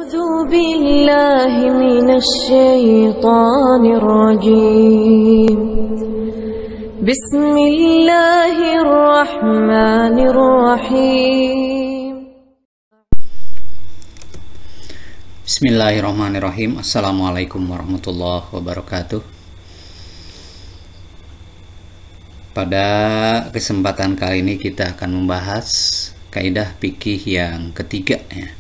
أعوذ بالله من الشيطان الرجيم بسم الله الرحمن الرحيم Bismillahirrahmanirrahim. Assalamualaikum warahmatullahi wabarakatuh. Pada kesempatan kali ini kita akan membahas kaidah fikih yang ketiga ya,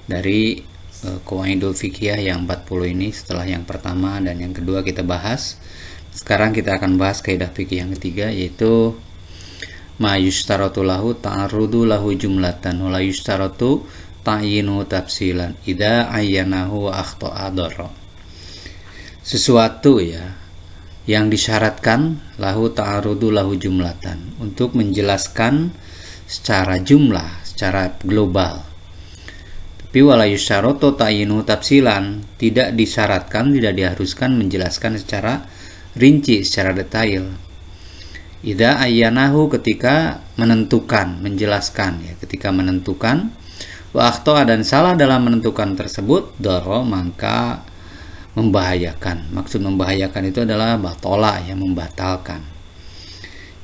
dari Qawaidul Fiqhiyah yang 40 ini. Setelah yang pertama dan yang kedua kita bahas, sekarang kita akan bahas kaidah fikih yang ketiga, yaitu ma yushtaratu lahu ta'arudu lahu jumlatan wa la yushtaratu ta'yinu tafsilan idza ayyanahu wa akhta'a dharra. Sesuatu ya yang disyaratkan lahu ta'arudu lahu jumlatan, untuk menjelaskan secara jumlah, secara global. Tapi wala yusyaratu ta'yinu tafsilan, tidak disyaratkan, tidak diharuskan menjelaskan secara rinci, secara detail. Idza ayyanahu, ketika menentukan, menjelaskan ya, ketika menentukan, wa akhta'a, dan salah dalam menentukan tersebut, dharra, maka membahayakan. Maksud membahayakan itu adalah batola, yang membatalkan.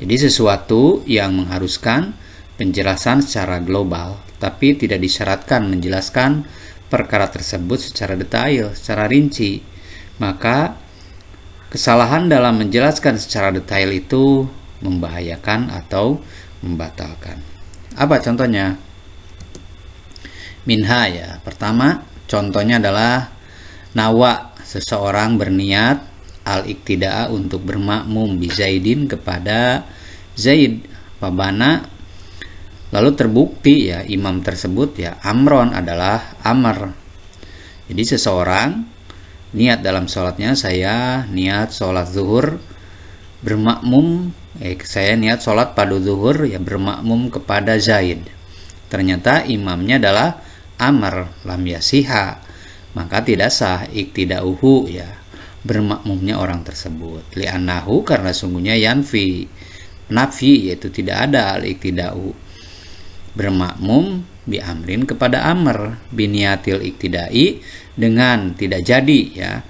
Jadi sesuatu yang mengharuskan penjelasan secara global, tapi tidak disyaratkan menjelaskan perkara tersebut secara detail, secara rinci, maka kesalahan dalam menjelaskan secara detail itu membahayakan atau membatalkan. Apa contohnya? Minha ya, pertama contohnya adalah nawa, seseorang berniat al-iktida'a, untuk bermakmum bi Zaidin, kepada Zaid, pabana, lalu terbukti ya imam tersebut ya amron, adalah amr. Jadi seseorang niat dalam sholatnya, saya niat sholat zuhur bermakmum, saya niat sholat pada zuhur ya bermakmum kepada Zaid. Ternyata imamnya adalah amr, lam yasiha, maka tidak sah iktidauhu ya bermakmumnya orang tersebut. Li'annahu, karena sungguhnya yanfi, nafi, yaitu tidak ada al-iktidau, bermakmum bi amrin kepada amr, biniatil iktidai, dengan tidak jadi ya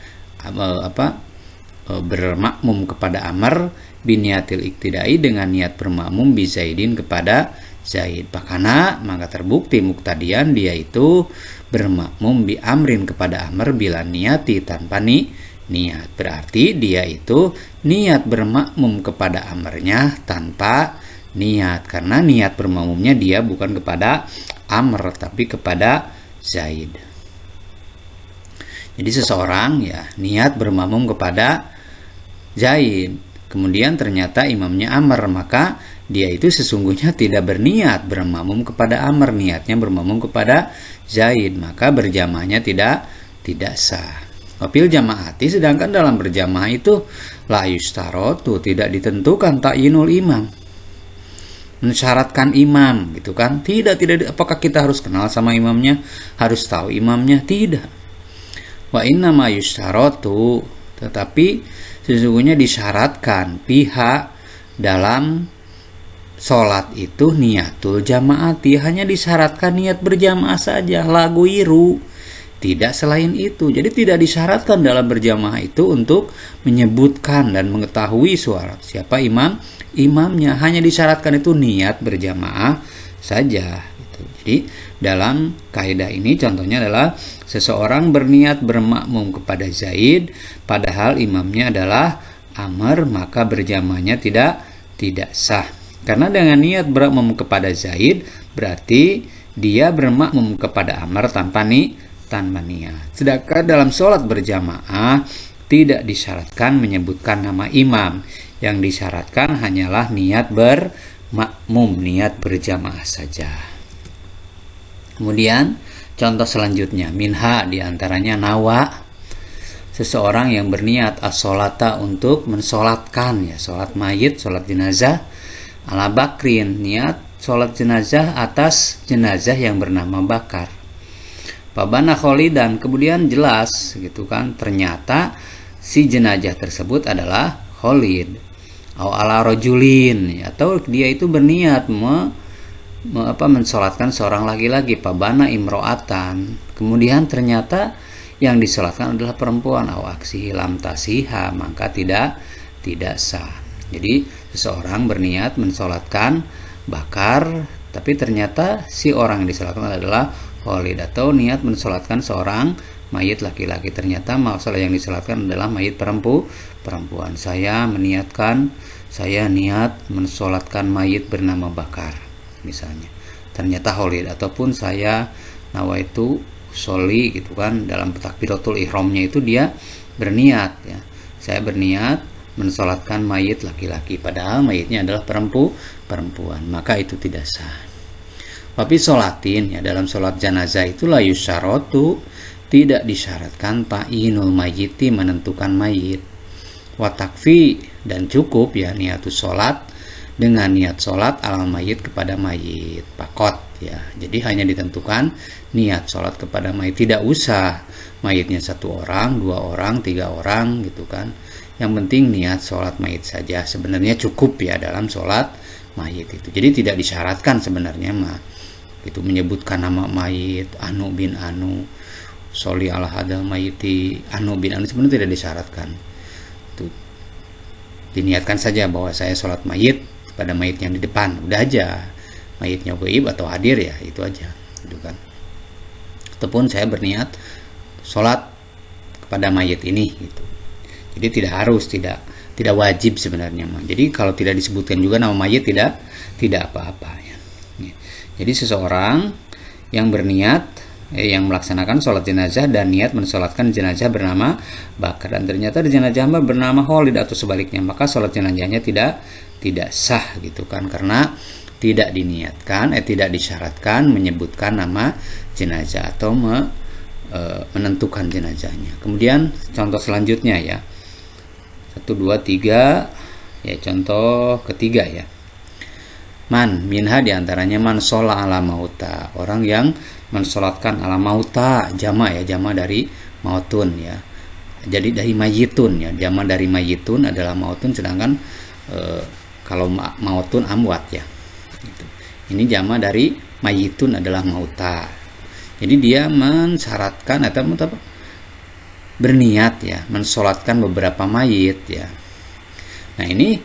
bermakmum kepada amr, biniatil iktidai, dengan niat bermakmum bi Zaidin kepada Zaid. Pakana, maka terbukti muktadian, dia itu bermakmum bi amrin kepada amr bila niati, tanpa niat. Berarti dia itu niat bermakmum kepada amrnya tanpa niat, karena niat bermakmumnya dia bukan kepada amr tapi kepada Zaid. Jadi seseorang ya niat bermakmum kepada Zaid, kemudian ternyata imamnya amr, maka dia itu sesungguhnya tidak berniat bermakmum kepada amr, niatnya bermakmum kepada Zaid, maka berjamaahnya tidak sah. Wafil jamaati, sedangkan dalam berjamaah itu la yushtaratu, tidak ditentukan ta'yinul imam, mensyaratkan imam gitu kan. Tidak apakah kita harus kenal sama imamnya, harus tahu imamnya? Tidak. Wa inna ma yushtaratu, tetapi sesungguhnya disyaratkan pihak dalam sholat itu niatul jamaati, hanya disyaratkan niat berjamaah saja, lagu iru, tidak selain itu. Jadi tidak disyaratkan dalam berjamaah itu untuk menyebutkan dan mengetahui suara siapa imamnya, hanya disyaratkan itu niat berjamaah saja gitu. Jadi dalam kaidah ini contohnya adalah seseorang berniat bermakmum kepada Zaid padahal imamnya adalah amr, maka berjamaahnya tidak sah. Karena dengan niat bermakmum kepada Zaid berarti dia bermakmum kepada amr tanpa niat. Sedangkan dalam sholat berjamaah tidak disyaratkan menyebutkan nama imam, yang disyaratkan hanyalah niat bermakmum, niat berjamaah saja. Kemudian contoh selanjutnya, minha, diantaranya nawa, seseorang yang berniat as-sholata, untuk mensolatkan ya sholat mayit, sholat jenazah, ala bakrin, niat sholat jenazah atas jenazah yang bernama Bakar. Pabana kholidan, kemudian jelas gitu kan, ternyata si jenazah tersebut adalah Khalid. Au ala rojulin, atau dia itu berniat mensolatkan seorang laki-laki, pabana imro'atan, kemudian ternyata yang disolatkan adalah perempuan, awaksi lam tasiha, maka tidak sah. Jadi seseorang berniat mensolatkan bakar, tapi ternyata si orang yang disolatkan adalah khalid, atau niat mensolatkan seorang mayit laki-laki, ternyata masalah yang disolatkan adalah mayit perempuan. Saya niat mensolatkan mayit bernama bakar misalnya, ternyata khalid, ataupun saya nawaitu soli gitu kan, dalam takbiratul ihramnya itu dia berniat ya, saya berniat mensolatkan mayit laki-laki padahal mayitnya adalah perempuan, maka itu tidak sah. Tapi sholatin ya, dalam sholat jenazah itu la yusyaratu, tidak disyaratkan ta'inul mayyiti, menentukan mayit, wa takfi, dan cukup ya niatus sholat, dengan niat sholat alal mayit, kepada mayit pakot ya. Jadi hanya ditentukan niat sholat kepada mayit, tidak usah mayitnya 1 orang, 2 orang, 3 orang gitu kan, yang penting niat sholat mayit saja sebenarnya cukup ya dalam sholat mayit itu. Jadi tidak disyaratkan sebenarnya mah itu menyebutkan nama mayit, anu bin anu, soli ala hadal mayiti, anu bin anu, sebenarnya tidak disyaratkan. Itu diniatkan saja bahwa saya sholat mayit pada mayit yang di depan, udah aja, mayitnya gaib atau hadir ya itu aja gitu kan. Ataupun saya berniat sholat kepada mayit ini gitu. Jadi tidak harus, tidak wajib sebenarnya mah. Jadi kalau tidak disebutkan juga nama mayit tidak apa-apa ya. Jadi seseorang yang berniat yang melaksanakan sholat jenazah dan niat mensolatkan jenazah bernama bakar, dan ternyata di jenazah bernama khalid atau sebaliknya, maka sholat jenazahnya tidak sah gitu kan, karena tidak diniatkan, tidak disyaratkan menyebutkan nama jenazah atau menentukan jenazahnya. Kemudian contoh selanjutnya ya, 1, 2, 3 ya, contoh ketiga ya, man minha, diantaranya man sholat ala mauta, orang yang mensolatkan ala mauta, jama ya, jama dari mautun ya, jadi dari mayitun ya, jama dari mayitun adalah mautun, sedangkan kalau mautun amwat ya gitu. Ini jama dari mayitun adalah mauta, jadi dia mensyaratkan atau berniat ya mensolatkan beberapa mayit ya. Nah ini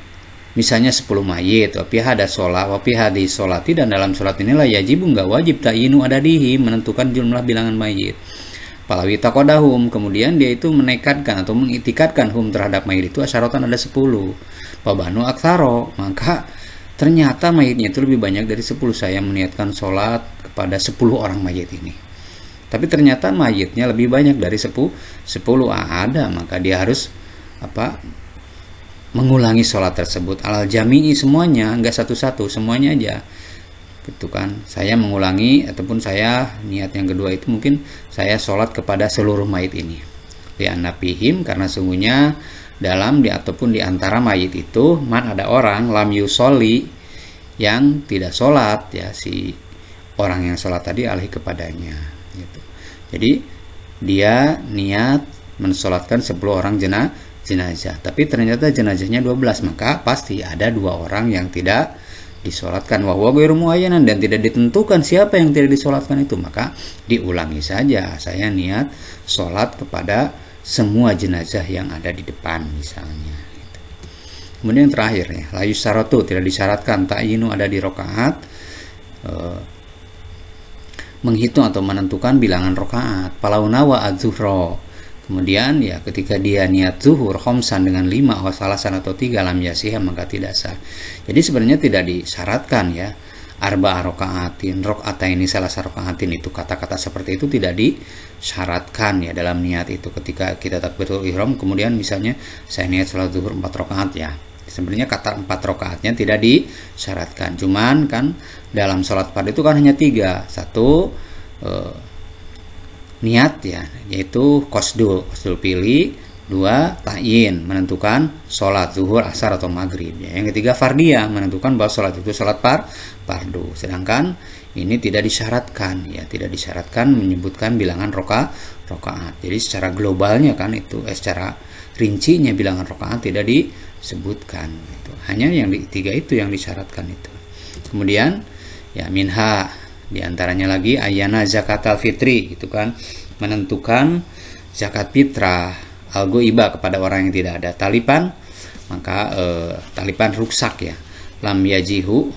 misalnya 10 mayit, wapiha ada sholat, wapiha di sholati, dan dalam sholat inilah yajib, nggak wajib ta'inu adadihi, menentukan jumlah bilangan mayit. Palawi takodahum, kemudian dia itu menekadkan atau mengitikadkan hum terhadap mayit itu asyaratan ada 10. Pabanu aksaro, maka ternyata mayitnya itu lebih banyak dari 10. Saya meniatkan sholat kepada 10 orang mayit ini, tapi ternyata mayitnya lebih banyak dari 10 ada, maka dia harus mengulangi sholat tersebut alal jami'i, semuanya, enggak satu-satu, semuanya aja gitu kan. Saya mengulangi, ataupun saya niat yang kedua itu mungkin saya sholat kepada seluruh mayit ini di anapihim, karena sungguhnya dalam ataupun di antara mayit itu man ada orang lam yusoli, yang tidak sholat ya, si orang yang sholat tadi alih kepadanya gitu. Jadi dia niat mensolatkan 10 orang jenazah, tapi ternyata jenazahnya 12, maka pasti ada 2 orang yang tidak disolatkan, wahwa ghairu muayyanan, dan tidak ditentukan siapa yang tidak disolatkan itu, maka diulangi saja, saya niat solat kepada semua jenazah yang ada di depan misalnya gitu. Kemudian yang terakhir ya, la yusyaratu, tidak disyaratkan ta'yinu ada di rakaat, menghitung atau menentukan bilangan rakaat, palauna wa adzuhra. Kemudian ya ketika dia niat zuhur khomsan dengan 5 wasalasan atau 3 lam yasihah, maka tidak sah. Jadi sebenarnya tidak disyaratkan ya arba rokaatin, rokaataini salasa rokaatin, itu kata-kata seperti itu tidak disyaratkan ya dalam niat itu. Ketika kita takbiratul ihram kemudian misalnya saya niat salat zuhur 4 rakaat ya, sebenarnya kata 4 rakaatnya tidak disyaratkan, cuman kan dalam salat fardu itu kan hanya 3, 1 niat ya, yaitu qasdul pilih, 2 ta'yin, menentukan sholat zuhur, asar atau maghrib ya. Yang ketiga fardiyah, menentukan bahwa sholat itu sholat fardu. Sedangkan ini tidak disyaratkan ya, tidak disyaratkan menyebutkan bilangan rokaat. Jadi secara globalnya kan itu secara rincinya bilangan rokaat tidak disebutkan gitu. Hanya yang 3 itu yang disyaratkan itu. Kemudian Ya, minha diantaranya lagi ayana zakatal fitri, gitu kan, menentukan zakat fitrah algoiba kepada orang yang tidak ada talipan, maka talipan ruksak ya, lam yajihu,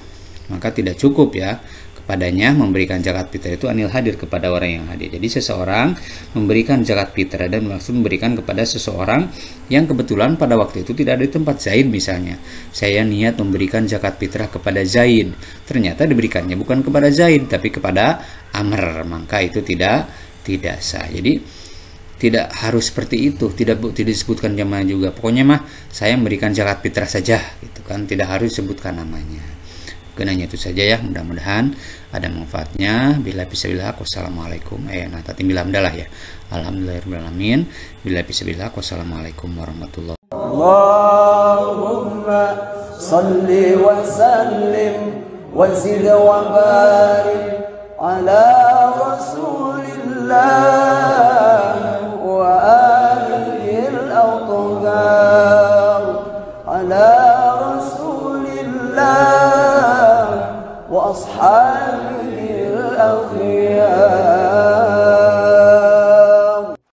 maka tidak cukup ya kepadanya memberikan zakat fitrah itu anil hadir, kepada orang yang hadir. Jadi seseorang memberikan zakat fitrah dan langsung memberikan kepada seseorang yang kebetulan pada waktu itu tidak ada di tempat. Zaid misalnya, saya niat memberikan zakat fitrah kepada Zaid, ternyata diberikannya bukan kepada Zaid tapi kepada Amr, maka itu tidak sah. Jadi tidak harus seperti itu, tidak disebutkan jamaah juga. Pokoknya mah saya memberikan zakat fitrah saja, gitu kan, tidak harus disebutkan namanya. Hanya itu saja ya, mudah-mudahan ada manfaatnya. Bila bismillah, wassalamualaikum. Nah tadi bila hamdalah ya. Alhamdulillahirrahmanirrahim. Bila bismillah, wassalamualaikum warahmatullahi wabarakatuh. Allahumma salli wa sallim wa zid wa barik ala rasulillah.